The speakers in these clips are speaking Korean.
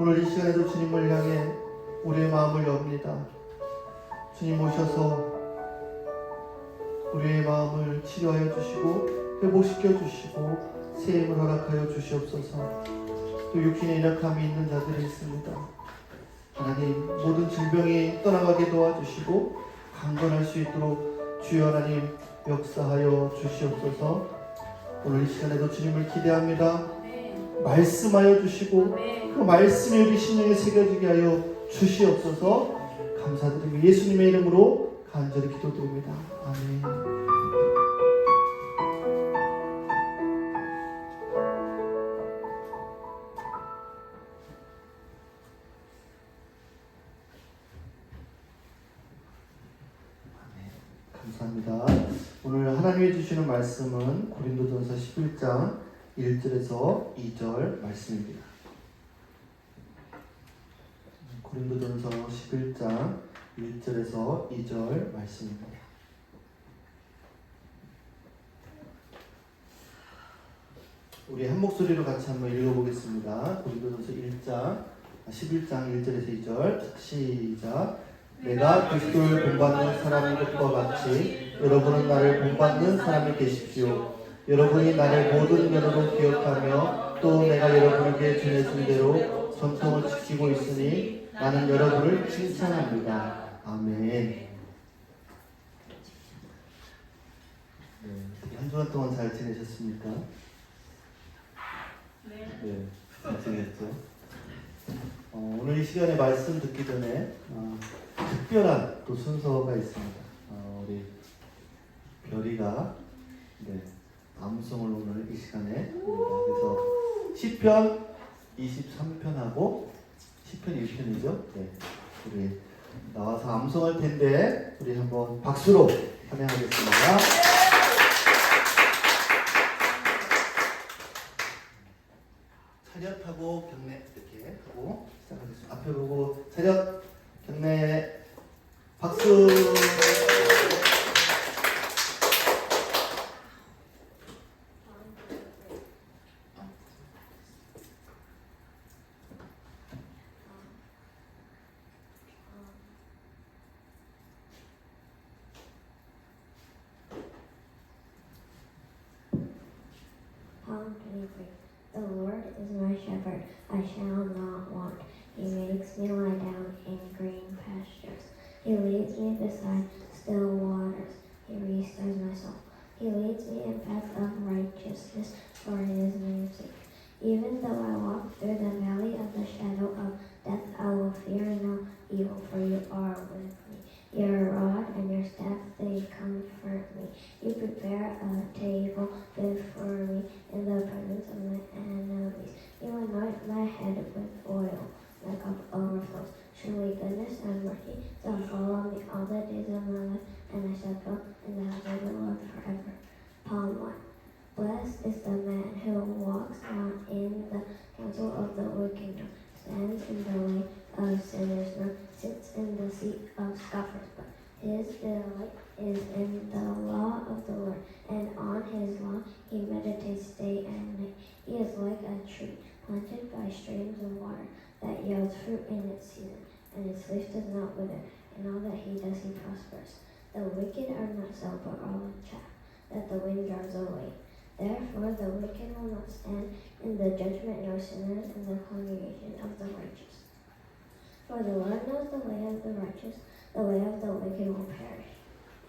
오늘 이 시간에도 주님을 향해 우리의 마음을 엽니다. 주님 오셔서 우리의 마음을 치료하여 주시고 회복시켜 주시고 새 힘을 허락하여 주시옵소서. 또 육신에 연약함이 있는 자들이 있습니다. 하나님, 모든 질병이 떠나가게 도와주시고 강건할 수 있도록 주여 하나님 역사하여 주시옵소서. 오늘 이 시간에도 주님을 기대합니다. 말씀하여 주시고 그 말씀이 우리 심령에 새겨지게 하여 주시옵소서. 감사드리며 예수님의 이름으로 간절히 기도드립니다. 아멘. 감사합니다. 오늘 하나님이 주시는 말씀은 고린도전서 11장 1절에서 2절 말씀입니다. 고린도전서 11장 1절에서 2절 말씀입니다. 우리 한 목소리로 같이 한번 읽어보겠습니다. 고린도전서 11장 1절에서 2절 시작. 내가 그리스도를 본받는 사람인 것과 같이 여러분은 나를 본받는 사람이 되십시오. 여러분이 나를 모든 면으로 기억하며 또 내가 여러분에게 전해준 대로 전통을 지키고 있으니 나는 여러분을 칭찬합니다. 아멘. 네, 한 주간 동안 잘 지내셨습니까? 네, 잘 지냈죠? 오늘 이 시간에 말씀 듣기 전에 특별한 또 순서가 있습니다. 우리 별이가 암송을 오늘 이 시간에 합니다. 그래서 시편 23편하고 시편 1편이죠. 네, 우리 나와서 암송할 텐데 우리 한번 박수로 찬양하겠습니다. 차렷하고 경례 이렇게 하고 시작하겠습니다. 앞에 보고 차렷 경례 박수. Psalm 23. The Lord is my shepherd, I shall not want. He makes me lie down in green pastures. He leads me beside still waters. He restores my soul. He leads me in paths of righteousness for his name's sake. Even though I walk through the valley of the shadow of death, I will fear no evil, for you are with me. Your rod and your staff, they comfort me. You prepare a table before me in the presence of my enemies. You anoint my head with oil. My cup overflows. Surely goodness and mercy shall follow me all the days of my life, and I shall dwell in the house of the Lord forever. Psalm 1. Blessed is the man who walks not in the counsel of the wicked, nor stands in the way of sinners, nor sits in the seat of scoffers, but his delight is in the law of the Lord, and on his law he meditates day and night. He is like a tree planted by streams of water that yields fruit in its season, and its leaf does not wither. In all that he does, he prospers. The wicked are not so, but are like chaff that the wind drives away. Therefore the wicked will not stand in the judgment, nor sinners in the congregation of the righteous. For the Lord knows the way of the righteous, the way of the wicked will perish.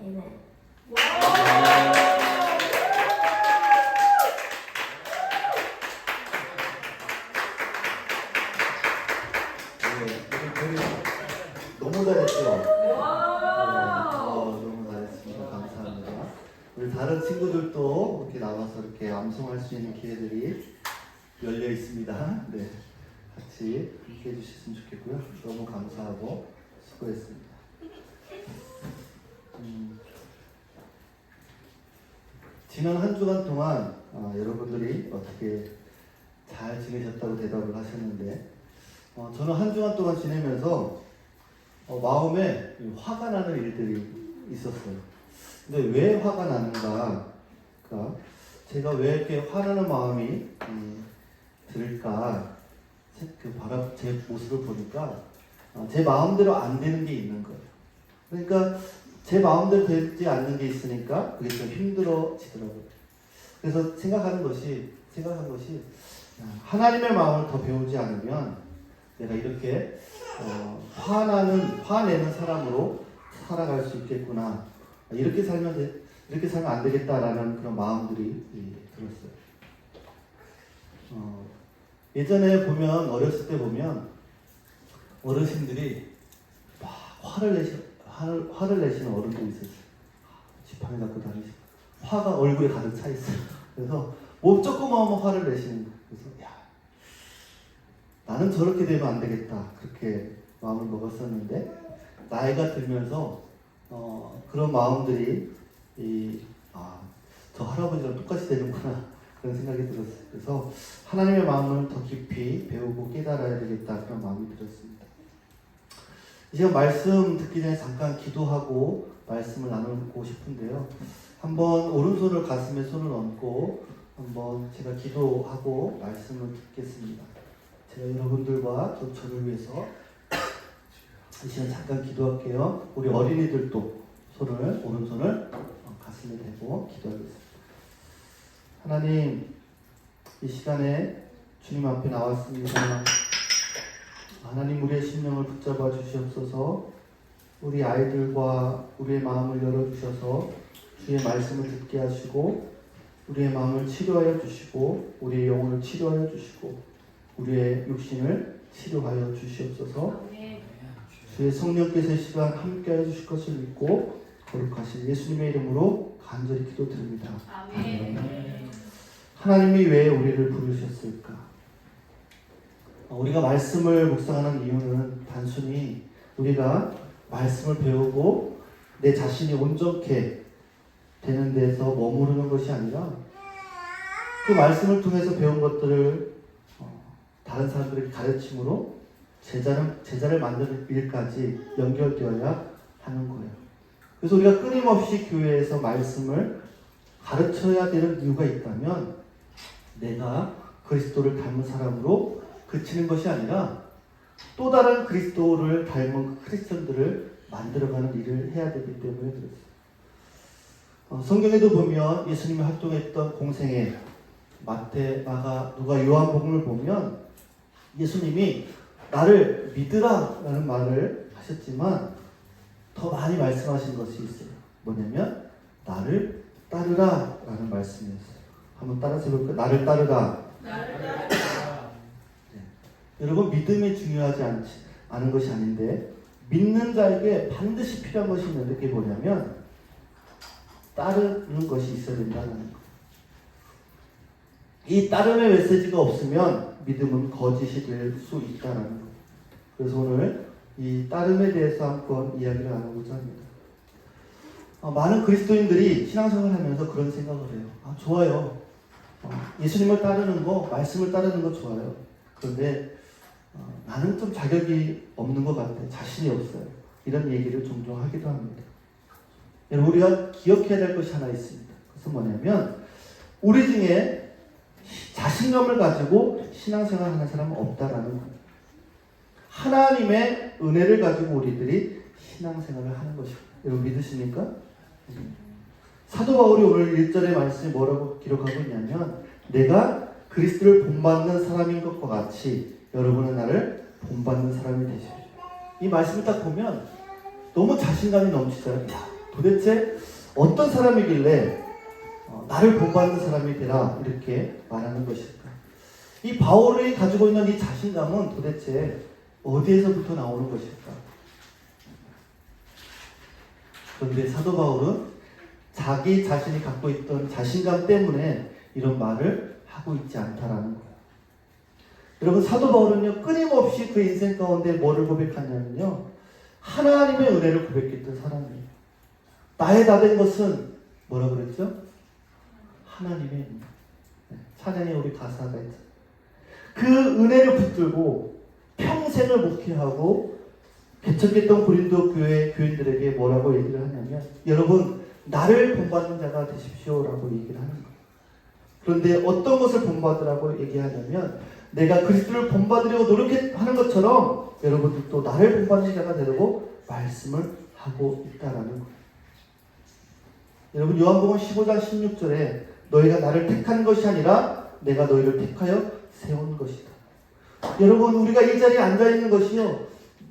Amen. 너무 잘했죠? 너무 잘했습니다. 감사합니다. 우리 다른 친구들도 이렇게 나와서 이렇게 암송할 수 있는 기회들이 열려 있습니다. 네, 같이 함께 해주셨으면 좋겠고요. 너무 감사하고 수고했습니다. 지난 한 주간 동안 여러분들이 어떻게 잘 지내셨다고 대답을 하셨는데 저는 한 주간 동안 지내면서 마음에 화가 나는 일들이 있었어요. 근데 왜 화가 나는가? 그러니까 제가 왜 이렇게 화나는 마음이 들을까 제 모습을 보니까 제 마음대로 안 되는 게 있는 거예요. 그러니까 제 마음대로 되지 않는 게 있으니까 그게 좀 힘들어지더라고요. 그래서 생각한 것이 하나님의 마음을 더 배우지 않으면 내가 이렇게 화내는 사람으로 살아갈 수 있겠구나. 이렇게 살면 안 되겠다라는 그런 마음들이 들었어요. 예전에 보면 어렸을 때 보면 어르신들이 막 화를 내시는 어른들이 있었어요. 지팡이 갖고 다니시고 화가 얼굴에 가득 차 있어요. 그래서 뭐 조그마한 화를 내시는 거예요. 그래서 나는 저렇게 되면 안 되겠다. 그렇게 마음을 먹었었는데 나이가 들면서 그런 마음들이 저 할아버지랑 똑같이 되는구나 그런 생각이 들었어요. 그래서 하나님의 마음을 더 깊이 배우고 깨달아야 되겠다 그런 마음이 들었습니다. 이 시간 말씀 듣기 전에 잠깐 기도하고 말씀을 나누고 싶은데요. 한번 오른손을 가슴에 손을 얹고 한번 제가 기도하고 말씀을 듣겠습니다. 제가 여러분들과 또 저를 위해서 이 시간 잠깐 기도할게요. 우리 어린이들도 오른손을 가슴에 대고 기도하겠습니다. 하나님, 이 시간에 주님 앞에 나왔습니다. 하나님, 우리의 심령을 붙잡아 주시옵소서. 우리 아이들과 우리의 마음을 열어주셔서 주의 말씀을 듣게 하시고 우리의 마음을 치료하여 주시고 우리의 영혼을 치료하여 주시고 우리의 육신을 치료하여 주시옵소서. 주의 성령께서 이 시간 함께하여 주실 것을 믿고 거룩하신 예수님의 이름으로 간절히 기도드립니다. 아멘. 하나님이 왜 우리를 부르셨을까? 우리가 말씀을 묵상하는 이유는 단순히 우리가 말씀을 배우고 내 자신이 온전케 되는 데서 머무르는 것이 아니라 그 말씀을 통해서 배운 것들을 다른 사람들에게 가르침으로 제자를 만드는 일까지 연결되어야 하는 거예요. 그래서 우리가 끊임없이 교회에서 말씀을 가르쳐야 되는 이유가 있다면 내가 그리스도를 닮은 사람으로 그치는 것이 아니라 또 다른 그리스도를 닮은 크리스천들을 만들어가는 일을 해야 되기 때문에 그렇습니다. 성경에도 보면 예수님이 활동했던 공생애 마태, 마가, 누가, 요한복음을 보면 예수님이 나를 믿으라 라는 말을 하셨지만 더 많이 말씀하신 것이 있어요. 뭐냐면 나를 따르라 라는 말씀이었어요. 한번 따라서 해볼까요? 나를 따르라. 네. 여러분, 믿음이 중요하지 않은 것이 아닌데 믿는 자에게 반드시 필요한 것이 있는데 그게 뭐냐면 따르는 것이 있어야 된다는 거예요. 이 따름의 메시지가 없으면 믿음은 거짓이 될 수 있다는 거예요. 그래서 오늘 이 따름에 대해서 한번 이야기를 나누고자 합니다. 많은 그리스도인들이 신앙생활을 하면서 그런 생각을 해요. 좋아요. 예수님을 따르는 거, 말씀을 따르는 거 좋아요. 그런데 나는 좀 자격이 없는 것 같아. 자신이 없어요. 이런 얘기를 종종 하기도 합니다. 여러분, 우리가 기억해야 될 것이 하나 있습니다. 그것은 뭐냐면 우리 중에 자신감을 가지고 신앙생활을 하는 사람은 없다라는 겁니다. 하나님의 은혜를 가지고 우리들이 신앙생활을 하는 것입니다. 여러분 믿으십니까? 사도 바울이 오늘 1절의 말씀이 뭐라고 기록하고 있냐면 내가 그리스도를 본받는 사람인 것과 같이 여러분은 나를 본받는 사람이 되십시오. 이 말씀을 딱 보면 너무 자신감이 넘치잖아요. 도대체 어떤 사람이길래 나를 본받는 사람이 되라 이렇게 말하는 것일까? 이 바울이 가지고 있는 이 자신감은 도대체 어디에서부터 나오는 것일까? 그런데 사도 바울은 자기 자신이 갖고 있던 자신감 때문에 이런 말을 하고 있지 않다라는 거예요. 여러분, 사도 바울은요 끊임없이 그 인생 가운데 뭐를 고백하냐면요 하나님의 은혜를 고백했던 사람이에요. 나의 다 된 것은 뭐라 그랬죠? 하나님의 은혜. 찬양에 우리 가사가 있죠. 그 은혜를 붙들고 평생을 목회하고 개척했던 고린도 교회 교인들에게 뭐라고 얘기를 하냐면 여러분 나를 본받는 자가 되십시오 라고 얘기를 하는 거예요. 그런데 어떤 것을 본받으라고 얘기하냐면 내가 그리스도를 본받으려고 노력하는 것처럼 여러분들도 나를 본받는 자가 되려고 말씀을 하고 있다라는 거예요. 여러분 요한복음 15장 16절에 너희가 나를 택한 것이 아니라 내가 너희를 택하여 세운 것이다. 여러분 우리가 이 자리에 앉아있는 것이요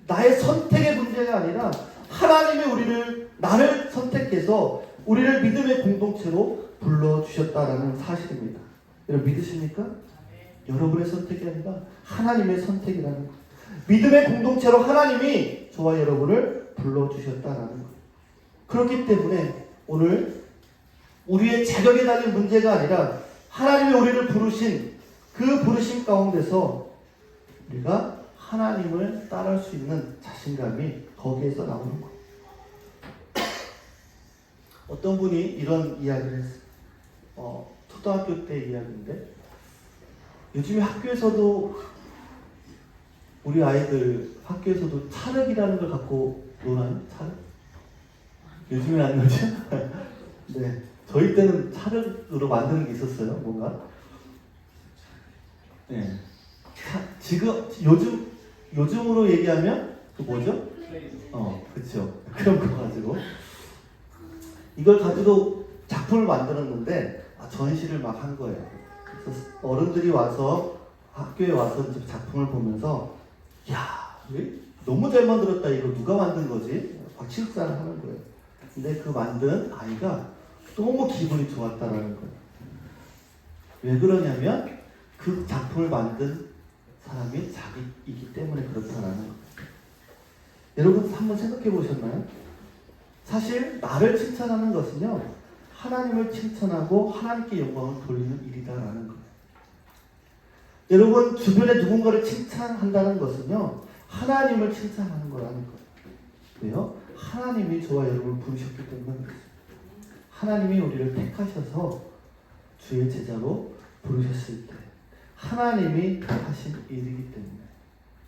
나의 선택의 문제가 아니라 하나님이 나를 선택해서 우리를 믿음의 공동체로 불러주셨다라는 사실입니다. 여러분 믿으십니까? 여러분의 선택이 아니라 하나님의 선택이라는 거예요. 믿음의 공동체로 하나님이 저와 여러분을 불러주셨다라는 거예요. 그렇기 때문에 오늘 우리의 자격에 달린 문제가 아니라 하나님이 우리를 부르신 그 부르심 가운데서 우리가 하나님을 따를 수 있는 자신감이 거기에서 나오는 거예요. 어떤 분이 이런 이야기를 했어요. 초등학교 때 이야기인데 요즘에 학교에서도 우리 아이들 학교에서도 차륵이라는 걸 갖고 노나요? 차륵? 요즘에 안 노죠? 네, 저희 때는 차륵으로 만드는 게 있었어요. 뭔가. 네. 지금 요즘으로 얘기하면 그 뭐죠? 그렇죠. 그런 거 가지고 이걸 가지고 작품을 만들었는데 전시를 막 한 거예요. 그래서 어른들이 와서 학교에 와서 작품을 보면서 야, 너무 잘 만들었다. 이거 누가 만든 거지? 박치국사를 하는 거예요. 근데 그 만든 아이가 너무 기분이 좋았다라는 거예요. 왜 그러냐면 그 작품을 만든 사람이 자기이기 때문에 그렇다라는 거예요. 여러분 한번 생각해 보셨나요? 사실 나를 칭찬하는 것은요 하나님을 칭찬하고 하나님께 영광을 돌리는 일이다라는 거예요. 여러분 주변에 누군가를 칭찬한다는 것은요 하나님을 칭찬하는 거라는 거예요. 왜요? 하나님이 저와 여러분을 부르셨기 때문에 그렇습니다. 하나님이 우리를 택하셔서 주의 제자로 부르셨을 때 하나님이 하신 일이기 때문에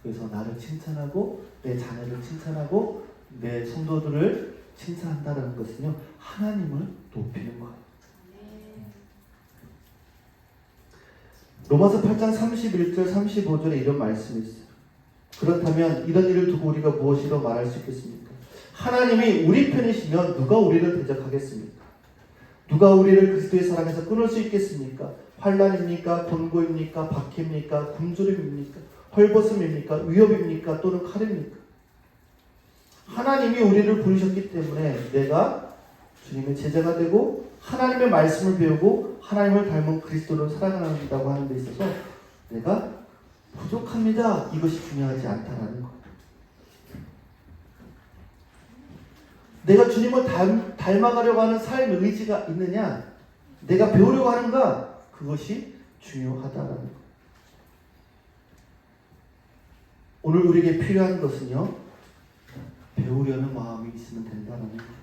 그래서 나를 칭찬하고 내 자녀를 칭찬하고 내 성도들을 칭찬한다는 것은요 하나님을 높이는 거예요. 로마서 8장 31절 35절에 이런 말씀이 있어요. 그렇다면 이런 일을 두고 우리가 무엇이라 말할 수 있겠습니까? 하나님이 우리 편이시면 누가 우리를 대적하겠습니까? 누가 우리를 그리스도의 사랑에서 끊을 수 있겠습니까? 환난입니까? 권고입니까? 박해입니까? 굶주림입니까? 헐벗음입니까? 위협입니까? 또는 칼입니까? 하나님이 우리를 부르셨기 때문에 내가 주님의 제자가 되고 하나님의 말씀을 배우고 하나님을 닮은 그리스도를 살아간다고 하는 데 있어서 내가 부족합니다. 이것이 중요하지 않다라는 거예요. 내가 주님을 닮아가려고 하는 삶의 의지가 있느냐, 내가 배우려고 하는가, 그것이 중요하다라는 거예요. 오늘 우리에게 필요한 것은요, 배우려는 마음이 있으면 된다는 거예요.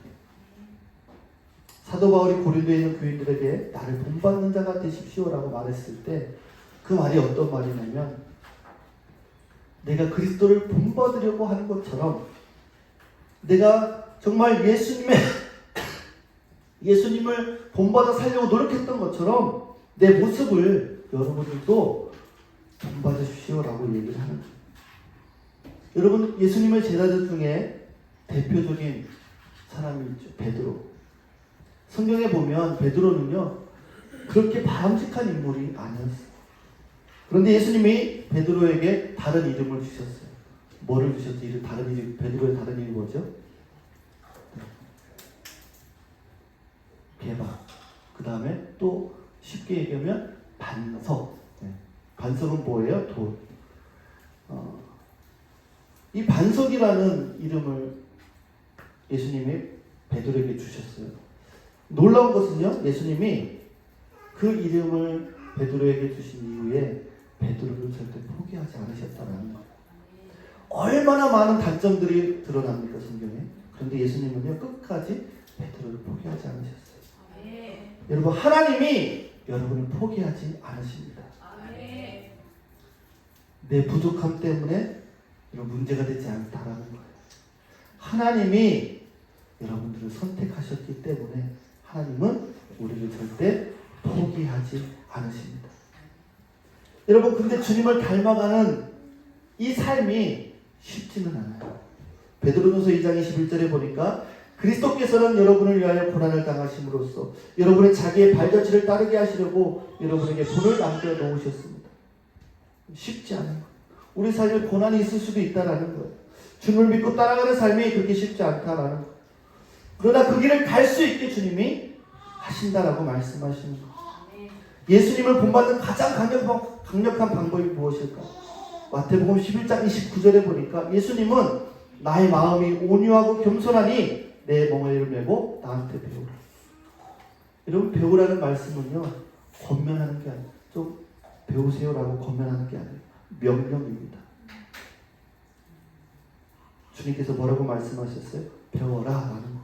사도 바울이 고린도에 있는 교인들에게 나를 본받는 자가 되십시오라고 말했을 때 그 말이 어떤 말이냐면 내가 그리스도를 본받으려고 하는 것처럼 내가 정말 예수님을 본받아 살려고 노력했던 것처럼 내 모습을 여러분들도 본받아 주십시오라고 얘기를 하는 거예요. 여러분 예수님의 제자들 중에 대표적인 사람이 있죠. 베드로. 성경에 보면 베드로는요 그렇게 바람직한 인물이 아니었어요. 그런데 예수님이 베드로에게 다른 이름을 주셨어요. 뭐를 주셨죠? 베드로의 다른 이름이 뭐죠? 개박. 그 다음에 또 쉽게 얘기하면 반석. 반석은 뭐예요? 돌. 이 반석이라는 이름을 예수님이 베드로에게 주셨어요. 놀라운 것은요, 예수님이 그 이름을 베드로에게 주신 이후에 베드로를 절대 포기하지 않으셨다는 거예요. 얼마나 많은 단점들이 드러납니까, 성경에? 그런데 예수님은요, 끝까지 베드로를 포기하지 않으셨어요. 여러분, 하나님이 여러분을 포기하지 않으십니다. 내 부족함 때문에 여러분 문제가 되지 않다라는 거예요. 하나님이 여러분들을 선택하셨기 때문에 하나님은 우리를 절대 포기하지 않으십니다. 여러분, 근데 주님을 닮아가는 이 삶이 쉽지는 않아요. 베드로전서 2장 21절에 보니까 그리스도께서는 여러분을 위하여 고난을 당하심으로써 여러분의 자기의 발자취를 따르게 하시려고 여러분에게 본을 남겨 놓으셨습니다. 쉽지 않은 거예요. 우리 삶에 고난이 있을 수도 있다라는 거예요. 주님을 믿고 따라가는 삶이 그렇게 쉽지 않다라는 거예요. 그러나 그 길을 갈 수 있게 주님이 하신다라고 말씀하시는 거예요. 예수님을 본받는 가장 강력한 방법이 무엇일까? 마태복음 11장 29절에 보니까 예수님은 나의 마음이 온유하고 겸손하니 내 멍에를 메고 나한테 배우라. 여러분, 배우라는 말씀은요, 권면하는 게 아니에요. 좀 배우세요라고 권면하는 게 아니에요. 명령입니다. 주님께서 뭐라고 말씀하셨어요? 배워라 라는 거.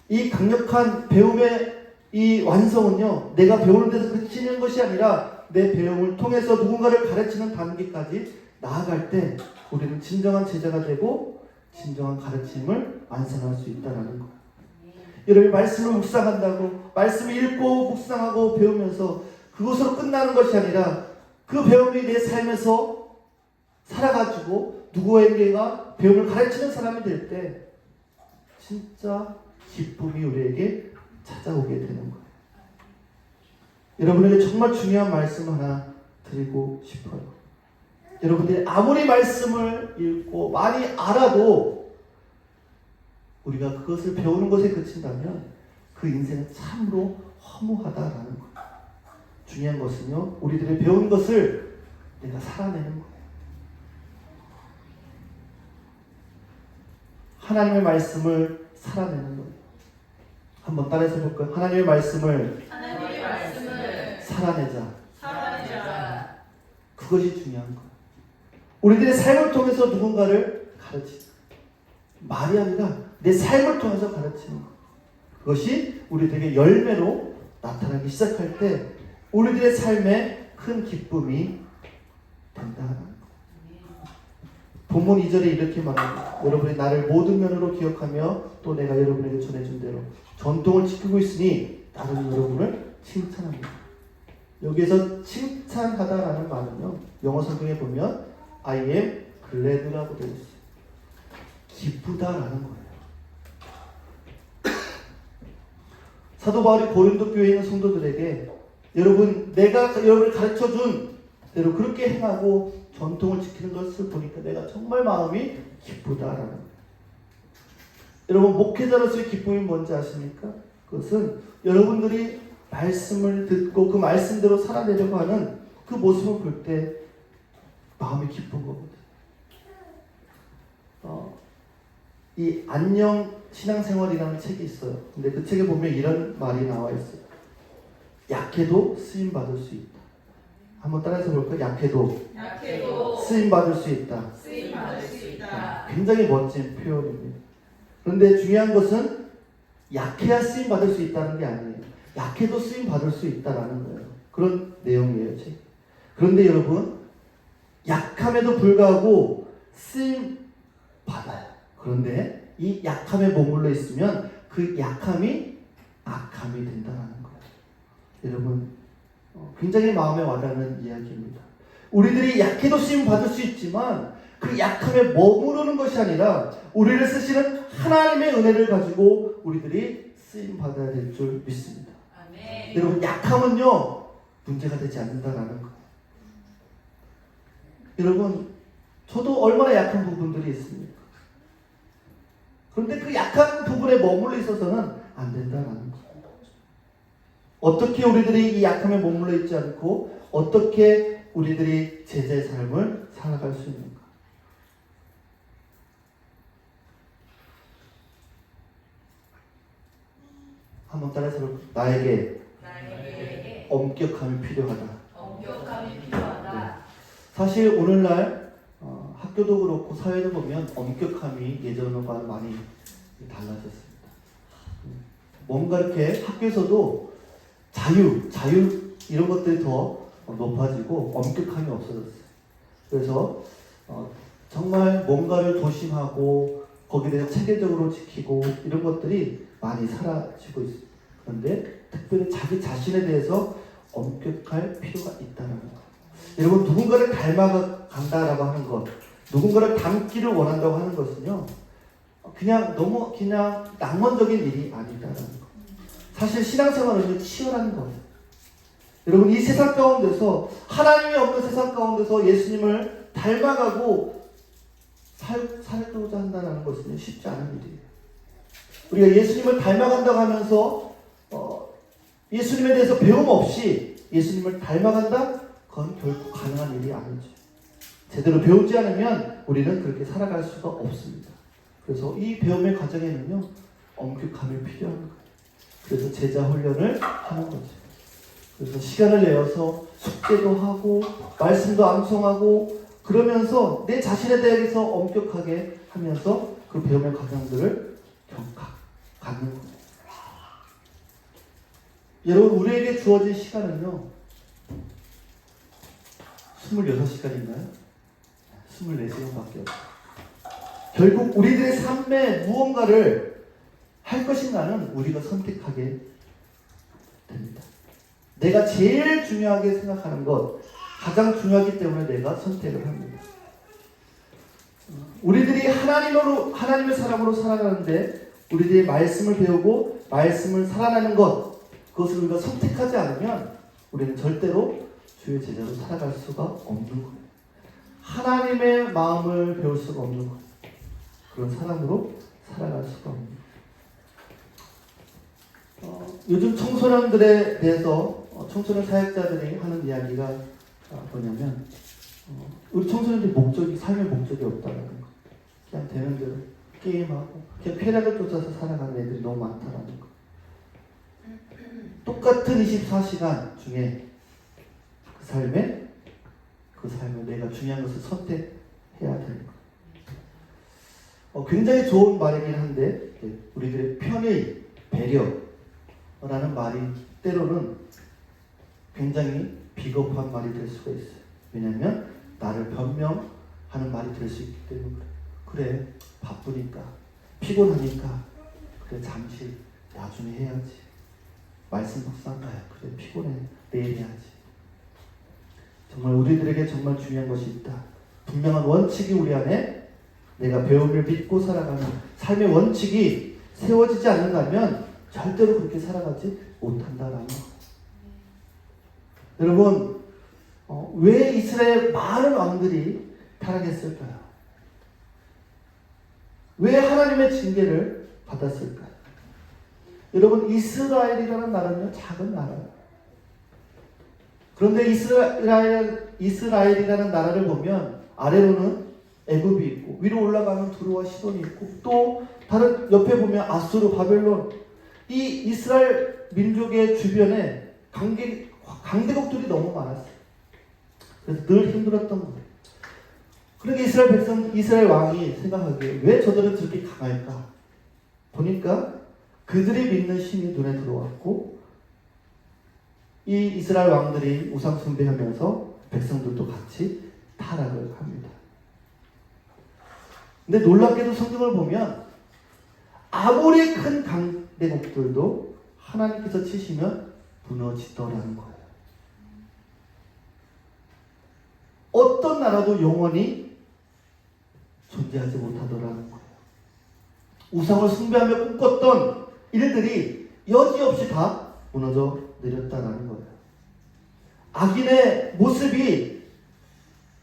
이 강력한 배움의 이 완성은요, 내가 배우는 데서 그치는 것이 아니라 내 배움을 통해서 누군가를 가르치는 단계까지 나아갈 때 우리는 진정한 제자가 되고 진정한 가르침을 완성할 수 있다는 거예요. 여러분, 말씀을 묵상한다고 말씀을 읽고 묵상하고 배우면서 그것으로 끝나는 것이 아니라 그 배움이 내 삶에서 살아가지고 누구에게가 배움을 가르치는 사람이 될 때 진짜 기쁨이 우리에게 찾아오게 되는 거예요. 여러분에게 정말 중요한 말씀 하나 드리고 싶어요. 여러분들이 아무리 말씀을 읽고 많이 알아도 우리가 그것을 배우는 것에 그친다면 그 인생은 참으로 허무하다라는 거예요. 중요한 것은요, 우리들이 배운 것을 내가 살아내는 거예요. 하나님의 말씀을 살아내는 거예요. 한번 따라해서 볼까요? 하나님의 말씀을 살아내자. 그것이 중요한 거예요. 우리들의 삶을 통해서 누군가를 가르치는 말이 아니라 내 삶을 통해서 가르치는 것. 그것이 우리들에게 열매로 나타나기 시작할 때 우리들의 삶에 큰 기쁨이 된다는 것. 본문 2절에 이렇게 말합니다. 여러분이 나를 모든 면으로 기억하며 또 내가 여러분에게 전해준 대로 전통을 지키고 있으니 나는 여러분을 칭찬합니다. 여기에서 칭찬하다라는 말은요, 영어 성경에 보면 I am glad라고 되어 있어요. 기쁘다라는 거예요. 사도 바울이 고린도 교회에 있는 성도들에게 여러분, 내가 여러분을 가르쳐준 대로 그렇게 행하고 전통을 지키는 것을 보니까 내가 정말 마음이 기쁘다라는 거예요. 여러분, 목회자로서의 기쁨이 뭔지 아십니까? 그것은 여러분들이 말씀을 듣고 그 말씀대로 살아내려고 하는 그 모습을 볼 때 마음이 기쁜 거거든요. 이 안녕 신앙생활이라는 책이 있어요. 근데 그 책에 보면 이런 말이 나와 있어요. 약해도 쓰임 받을 수 있다. 한번 따라해서 볼까요? 약해도 쓰임 받을 수 있다. 굉장히 멋진 표현입니다. 그런데 중요한 것은 약해야 쓰임 받을 수 있다는 게 아니에요. 약해도 쓰임 받을 수 있다라는 거예요. 그런 내용이에요, 책. 그런데 여러분, 약함에도 불구하고 쓰임 받아요. 그런데 이 약함에 머물러 있으면 그 약함이 악함이 된다는 거예요. 여러분, 굉장히 마음에 와닿는 이야기입니다. 우리들이 약해도 쓰임 받을 수 있지만 그 약함에 머무르는 것이 아니라 우리를 쓰시는 하나님의 은혜를 가지고 우리들이 쓰임 받아야 될 줄 믿습니다. 아멘. 여러분, 약함은요 문제가 되지 않는다라는 거예요. 여러분, 저도 얼마나 약한 부분들이 있습니까? 그런데 그 약한 부분에 머물러 있어서는 안 된다라는 거예요. 어떻게 우리들이 이 약함에 머물러 있지 않고 어떻게 우리들이 제자의 삶을 살아갈 수 있는가? 한번 따라서 볼까요? 나에게 엄격함이 필요하다. 네. 사실 오늘날 학교도 그렇고 사회도 보면 엄격함이 예전과 많이 달라졌습니다. 뭔가 이렇게 학교에서도 자유 이런 것들이 더 높아지고 엄격함이 없어졌어요. 그래서 정말 뭔가를 조심하고 거기에 대해서 체계적으로 지키고 이런 것들이 많이 사라지고 있습니다. 그런데 특별히 자기 자신에 대해서 엄격할 필요가 있다는 것. 여러분, 누군가를 닮아간다라고 하는 것, 누군가를 닮기를 원한다고 하는 것은요, 너무 낭만적인 일이 아니다라는 것. 사실 신앙생활은 치열한 거예요. 여러분, 이 세상 가운데서, 하나님이 없는 세상 가운데서 예수님을 닮아가고 살고자 한다는 것은 쉽지 않은 일이에요. 우리가 예수님을 닮아간다고 하면서 예수님에 대해서 배움 없이 예수님을 닮아간다? 그건 결코 가능한 일이 아니죠. 제대로 배우지 않으면 우리는 그렇게 살아갈 수가 없습니다. 그래서 이 배움의 과정에는요, 엄격함이 필요한 거예요. 그래서 제자 훈련을 하는 거죠. 그래서 시간을 내어서 숙제도 하고 말씀도 암송하고 그러면서 내 자신에 대해서 엄격하게 하면서 그 배움의 과정들을 갖는 거예요. 여러분, 우리에게 주어진 시간은요, 26시간인가요? 24시간밖에 없어요. 결국 우리들의 삶에 무언가를 할 것인가는 우리가 선택하게 됩니다. 내가 제일 중요하게 생각하는 것, 가장 중요하기 때문에 내가 선택을 합니다. 우리들이 하나님의 사람으로 살아가는데 우리들이 말씀을 배우고 말씀을 살아가는 것, 그것을 우리가 선택하지 않으면 우리는 절대로 주의 제자로 살아갈 수가 없는 거예요. 하나님의 마음을 배울 수가 없는 거예요. 그런 사람으로 살아갈 수가 없는 거예요. 요즘 청소년들에 대해서 청소년 사역자들이 하는 이야기가 뭐냐면 우리 청소년들이 삶의 목적이 없다는 거. 그냥 되는 대로 게임하고 그냥 쾌락을 쫓아서 살아가는 애들이 너무 많다는 거. 똑같은 24시간 중에 그 삶을 내가 중요한 것을 선택해야 되는 거. 굉장히 좋은 말이긴 한데 우리들의 편의, 배려라는 말이 때로는 굉장히 비겁한 말이 될 수가 있어요. 왜냐하면 나를 변명하는 말이 될 수 있기 때문에 그래, 바쁘니까, 피곤하니까, 그래, 잠시 나중에 해야지. 말씀 묵상 가야 그래, 피곤해, 내일 해야지. 정말 우리들에게 정말 중요한 것이 있다. 분명한 원칙이 우리 안에 내가 배움을 믿고 살아가는 삶의 원칙이 세워지지 않는다면 절대로 그렇게 살아가지 못한다라는 것. 여러분, 왜 이스라엘 많은 왕들이 타락했을까요? 왜 하나님의 징계를 받았을까요? 여러분, 이스라엘이라는 나라는요, 작은 나라예요. 그런데 이스라엘이라는 나라를 보면 아래로는 애굽이 있고 위로 올라가면 두루와 시돈이 있고 또 다른 옆에 보면 아수르, 바벨론, 이 이스라엘 민족의 주변에 강대국들이 너무 많았어요. 그래서 늘 힘들었던 거예요. 그러니까 이스라엘 왕이 생각하기에 왜 저들은 저렇게 강할까? 보니까 그들이 믿는 신이 눈에 들어왔고 이 이스라엘 왕들이 우상 숭배하면서 백성들도 같이 타락을 합니다. 근데 놀랍게도 성경을 보면 아무리 큰 강대국들도 하나님께서 치시면 무너지더라는 거예요. 어떤 나라도 영원히 존재하지 못하더라는 거예요. 우상을 숭배하며 꿈꿨던 일들이 여지없이 다 무너져 내렸다라는 거예요. 악인의 모습이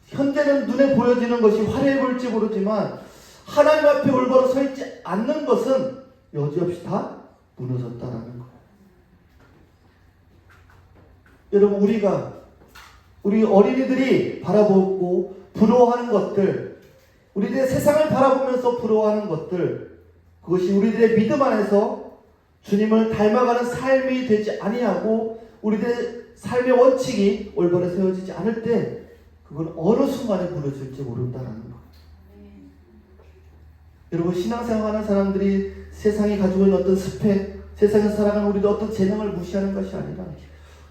현재는 눈에 보여지는 것이 화려해 보일지 모르지만 하나님 앞에 올바로 서 있지 않는 것은 여지없이 다 무너졌다라는 거예요. 여러분, 우리 어린이들이 바라보고 부러워하는 것들, 우리들의 세상을 바라보면서 부러워하는 것들, 그것이 우리들의 믿음 안에서 주님을 닮아가는 삶이 되지 아니하고 우리들의 삶의 원칙이 올바로 세워지지 않을 때 그건 어느 순간에 무너질지 모른다는 거예요. 여러분, 신앙생활하는 사람들이 세상이 가지고 있는 어떤 스펙, 세상에서 살아가는 우리도 어떤 재능을 무시하는 것이 아니라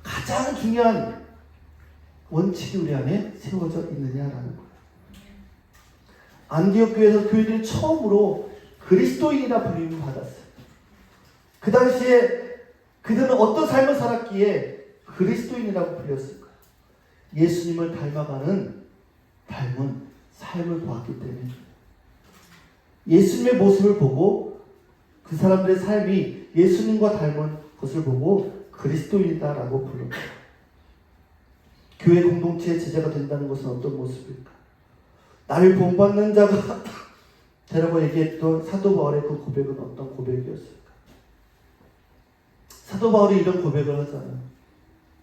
가장 중요한 원칙이 우리 안에 세워져 있느냐라는 거예요. 안디옥 교회에서 교회들이 처음으로 그리스도인이라 불림을 받았어요. 그 당시에 그들은 어떤 삶을 살았기에 그리스도인이라고 불렸을까요? 예수님을 닮은 삶을 보았기 때문에 예수님의 모습을 보고 그 사람들의 삶이 예수님과 닮은 것을 보고 그리스도인이다라고 불렀다. 교회 공동체의 제자가 된다는 것은 어떤 모습일까? 나를 본받는 자가 되라고 얘기했던 사도 바울의 그 고백은 어떤 고백이었을까? 사도 바울이 이런 고백을 하잖아요.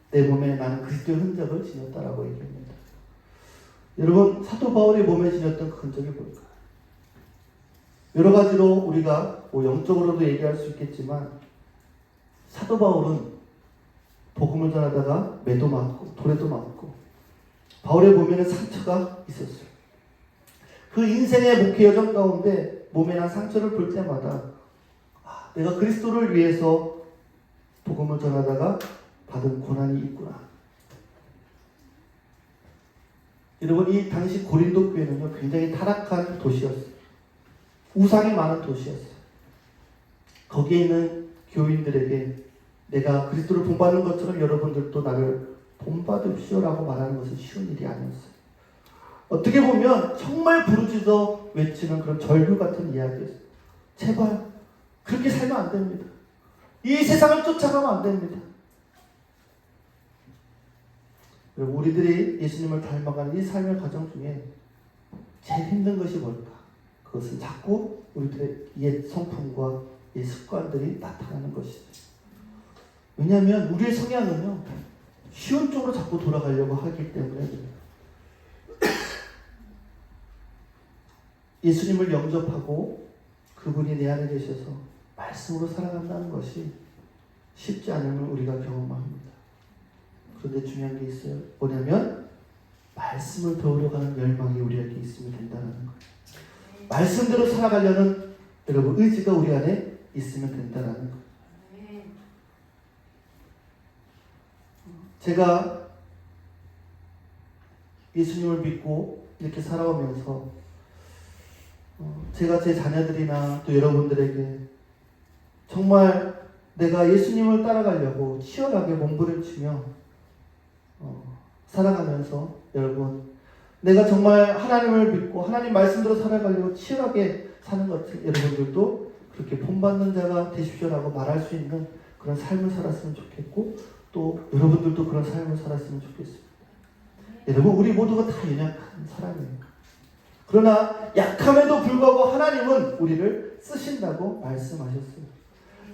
내 몸에 나는 그리스도의 흔적을 지녔다라고 얘기합니다. 여러분, 사도 바울이 몸에 지녔던 그 흔적이 뭘까요? 여러 가지로 우리가 영적으로도 얘기할 수 있겠지만 사도 바울은 복음을 전하다가 매도 맞고 돌에도 맞고 바울의 몸에는 상처가 있었어요. 그 인생의 목회 여정 가운데 몸에 난 상처를 볼 때마다 내가 그리스도를 위해서 복음을 전하다가 받은 고난이 있구나. 여러분, 이 당시 고린도 교회는요 굉장히 타락한 도시였어요. 우상이 많은 도시였어요. 거기에 있는 교인들에게 내가 그리스도를 본받는 것처럼 여러분들도 나를 본받으시오라고 말하는 것은 쉬운 일이 아니었어요. 어떻게 보면 정말 부르짖어 외치는 그런 절규 같은 이야기였어요. 제발 그렇게 살면 안 됩니다. 이 세상을 쫓아가면 안 됩니다. 여러분, 우리들이 예수님을 닮아가는 이 삶의 과정 중에 제일 힘든 것이 뭘까? 그것은 자꾸 우리들의 옛 성품과 옛 습관들이 나타나는 것이죠. 왜냐하면 우리의 성향은요 쉬운 쪽으로 자꾸 돌아가려고 하기 때문에 예수님을 영접하고 그분이 내 안에 계셔서 말씀으로 살아간다는 것이 쉽지 않음을 우리가 경험합니다. 그런데 중요한 게 있어요. 뭐냐면 말씀을 배우러 가는 열망이 우리에게 있으면 된다는 거예요. 말씀대로 살아가려는 여러분 의지가 우리 안에 있으면 된다는 거예요. 제가 예수님을 믿고 이렇게 살아오면서 제가 제 자녀들이나 또 여러분들에게 정말 내가 예수님을 따라가려고 치열하게 몸부림치며 살아가면서 여러분 내가 정말 하나님을 믿고 하나님 말씀대로 살아가려고 치열하게 사는 것을 여러분들도 그렇게 본받는 자가 되십시오라고 말할 수 있는 그런 삶을 살았으면 좋겠고 또 여러분들도 그런 삶을 살았으면 좋겠습니다. 여러분 우리 모두가 다 연약한 사람이에요. 그러나 약함에도 불구하고 하나님은 우리를 쓰신다고 말씀하셨어요.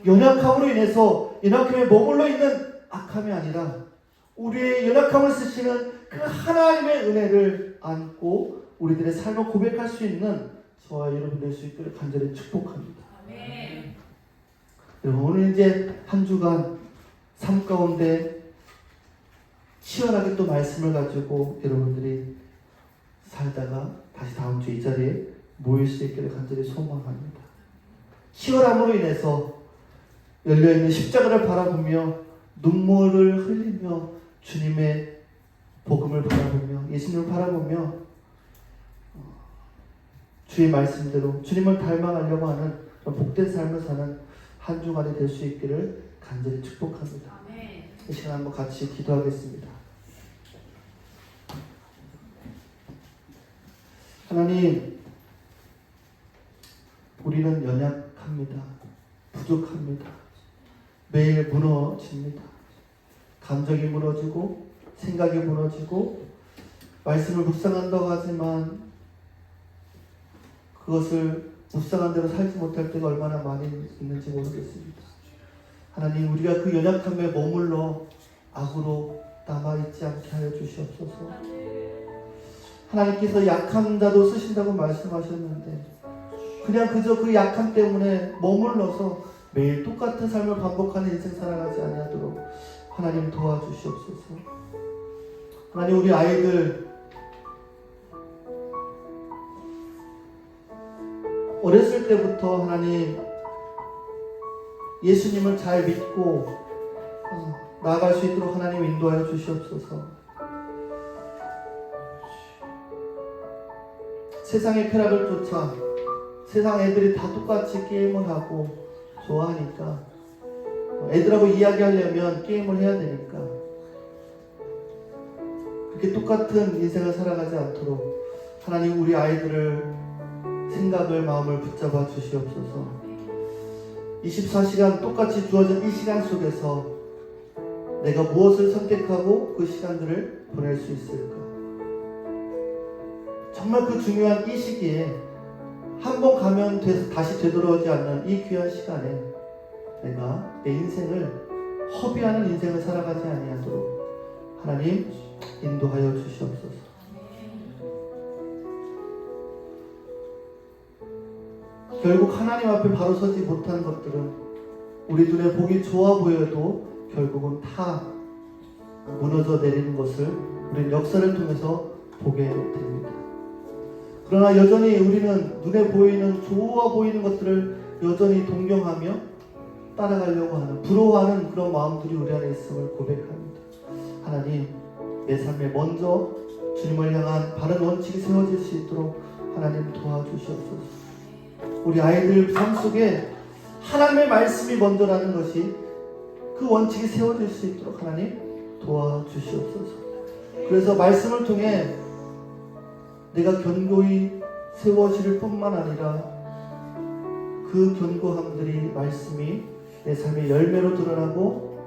연약함으로 인해서 연약함에 머물러 있는 악함이 아니라 우리의 연약함을 쓰시는 그 하나님의 은혜를 안고 우리들의 삶을 고백할 수 있는 저와 여러분 될 수 있기를 간절히 축복합니다. 아멘. 여러분 오늘 이제 한 주간 삶 가운데 치열하게 또 말씀을 가지고 여러분들이 살다가 다시 다음 주 이 자리에 모일 수 있기를 간절히 소망합니다. 치열함으로 인해서 열려있는 십자가를 바라보며 눈물을 흘리며 주님의 복음을 바라보며 예수님을 바라보며 주의 말씀대로 주님을 닮아가려고 하는 복된 삶을 사는 한 주간이 될 수 있기를 간절히 축복합니다. 아멘. 이 시간 한번 같이 기도하겠습니다. 하나님, 우리는 연약합니다. 부족합니다. 매일 무너집니다. 감정이 무너지고 생각이 무너지고 말씀을 묵상한다고 하지만 그것을 묵상한 대로 살지 못할 때가 얼마나 많이 있는지 모르겠습니다. 하나님, 우리가 그 연약함에 머물러 악으로 남아있지 않게 하여 주시옵소서. 하나님께서 약한 자도 쓰신다고 말씀하셨는데 그냥 그저 그 약함 때문에 머물러서 매일 똑같은 삶을 반복하는 인생 살아가지 아니하도록 하나님 도와주시옵소서. 하나님, 우리 아이들 어렸을 때부터 하나님 예수님을 잘 믿고 나아갈 수 있도록 하나님 인도하여 주시옵소서. 세상의 쾌락을 쫓아 세상 애들이 다 똑같이 게임을 하고 좋아하니까 애들하고 이야기하려면 게임을 해야 되니까 이렇게 똑같은 인생을 살아가지 않도록 하나님 우리 아이들을 생각을 마음을 붙잡아 주시옵소서. 24시간 똑같이 주어진 이 시간 속에서 내가 무엇을 선택하고 그 시간들을 보낼 수 있을까? 정말 그 중요한 이 시기에 한 번 가면 다시 되돌아오지 않는 이 귀한 시간에 내가 내 인생을 허비하는 인생을 살아가지 아니하도록 하나님 인도하여 주시옵소서. 결국 하나님 앞에 바로 서지 못한 것들은 우리 눈에 보기 좋아 보여도 결국은 다 무너져 내리는 것을 우리는 역사를 통해서 보게 됩니다. 그러나 여전히 우리는 눈에 보이는 좋아 보이는 것들을 여전히 동경하며 따라가려고 하는 부러워하는 그런 마음들이 우리 안에 있음을 고백합니다. 하나님, 내 삶에 먼저 주님을 향한 바른 원칙이 세워질 수 있도록 하나님 도와주시옵소서. 우리 아이들 삶 속에 하나님의 말씀이 먼저라는 것이 그 원칙이 세워질 수 있도록 하나님 도와주시옵소서. 그래서 말씀을 통해 내가 견고히 세워질 뿐만 아니라 그 견고함들이 말씀이 내 삶의 열매로 드러나고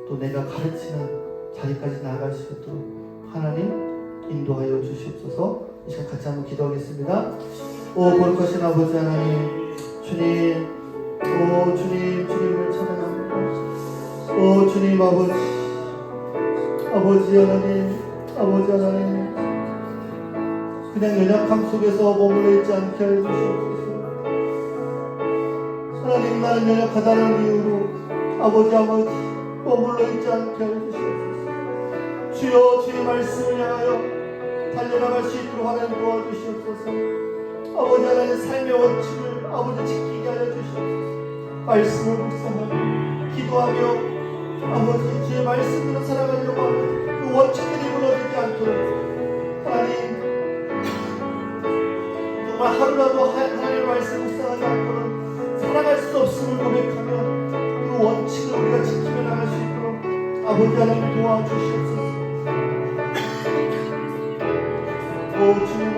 또 내가 가르치는 자리까지 나아갈 수 있도록 하나님 인도하여 주시옵소서. 이 시간 같이 한번 기도하겠습니다. 오 거룩하신 아버지 하나님, 주님, 오 주님, 주님을 찬양합니다. 오 주님 아버지, 아버지 하나님, 아버지 하나님, 그냥 연약함 속에서 머물러 있지 않게 하여 주시옵소서. 하나님, 나는 연약하다는 이유로 아버지 머물러 있지 않게 하여 주시옵소서. 주여, 주의 말씀을 향하여 달려나갈 수 있도록 하나님 도와주시옵소서. 아버지 하나님, 삶의 원칙을 아버지 지키게 하여 주시옵소서. 말씀을 묵상하며 기도하며 아버지 주의 말씀으로 살아가려고 하는 그 원칙들이 무너지지 않도록 하나님, 정말 하루라도 하나님의 말씀을 묵상하지 않고는 살아갈 수 없음을 고백하며 그 원칙을 우리가 지키며 나갈 수 있도록 아버지 하나님 도와주시옵소서. 오 주님